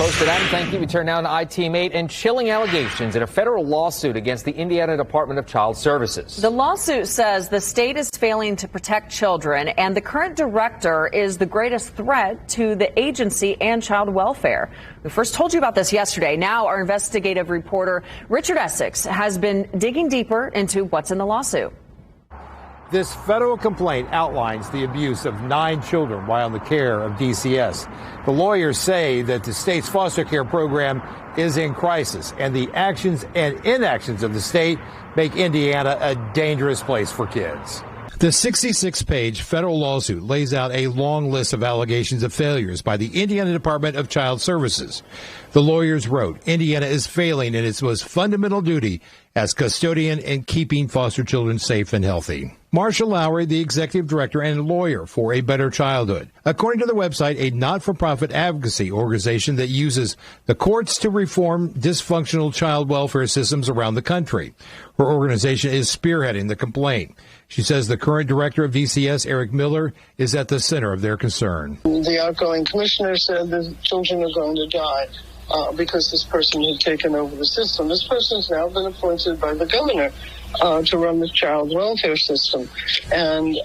close to that, and thank you. We turn now to IT-Mate and chilling allegations in a federal lawsuit against the Indiana Department of Child Services. The lawsuit says the state is failing to protect children, and the current director is the greatest threat to the agency and child welfare. We first told you about this yesterday. Now our investigative reporter Richard Essex has been digging deeper into what's in the lawsuit. This federal complaint outlines the abuse of 9 children while in the care of DCS. The lawyers say that the state's foster care program is in crisis, and the actions and inactions of the state make Indiana a dangerous place for kids. The 66-page federal lawsuit lays out a long list of allegations of failures by the Indiana Department of Child Services. The lawyers wrote, Indiana is failing in its most fundamental duty as custodian in keeping foster children safe and healthy. Marsha Lowry, the executive director and lawyer for A Better Childhood. According to the website, a not-for-profit advocacy organization that uses the courts to reform dysfunctional child welfare systems around the country. Her organization is spearheading the complaint. She says the current director of DCS, Eric Miller, is at the center of their concern. The outgoing commissioner said the children are going to die because this person had taken over the system. This person has now been appointed by the governor to run the child welfare system. And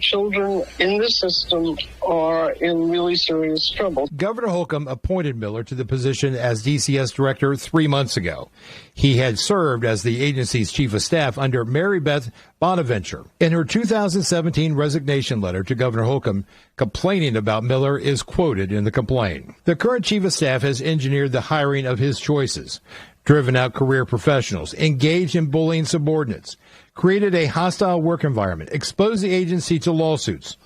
children in the system are in really serious trouble. Governor Holcomb appointed Miller to the position as DCS director 3 months ago. He had served as the agency's chief of staff under Mary Beth Bonaventure. In her 2017 resignation letter to Governor Holcomb, complaining about Miller is quoted in the complaint. The current chief of staff has engineered the hiring of his choices, driven out career professionals, engaged in bullying subordinates, created a hostile work environment, exposed the agency to lawsuits,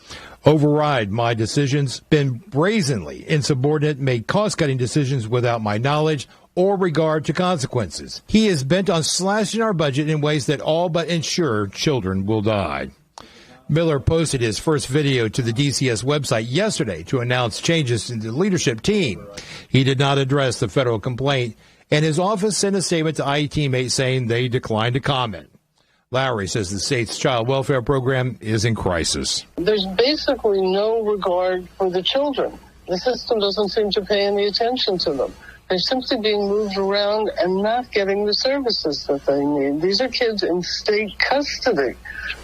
override my decisions, been brazenly insubordinate, made cost-cutting decisions without my knowledge or regard to consequences. He is bent on slashing our budget in ways that all but ensure children will die. Miller posted his first video to the DCS website yesterday to announce changes in the leadership team. He did not address the federal complaint, and his office sent a statement to IT-Mate saying they declined to comment. Lowry says the state's child welfare program is in crisis. There's basically no regard for the children. The system doesn't seem to pay any attention to them. They're simply being moved around and not getting the services that they need. These are kids in state custody,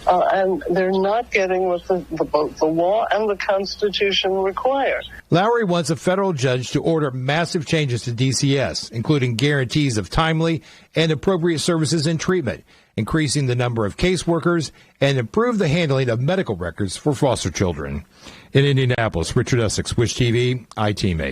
and they're not getting what both the law and the Constitution require. Lowry wants a federal judge to order massive changes to DCS, including guarantees of timely and appropriate services and treatment, increasing the number of caseworkers, and improve the handling of medical records for foster children. In Indianapolis, Richard Essex, Wish TV, IT-Mate.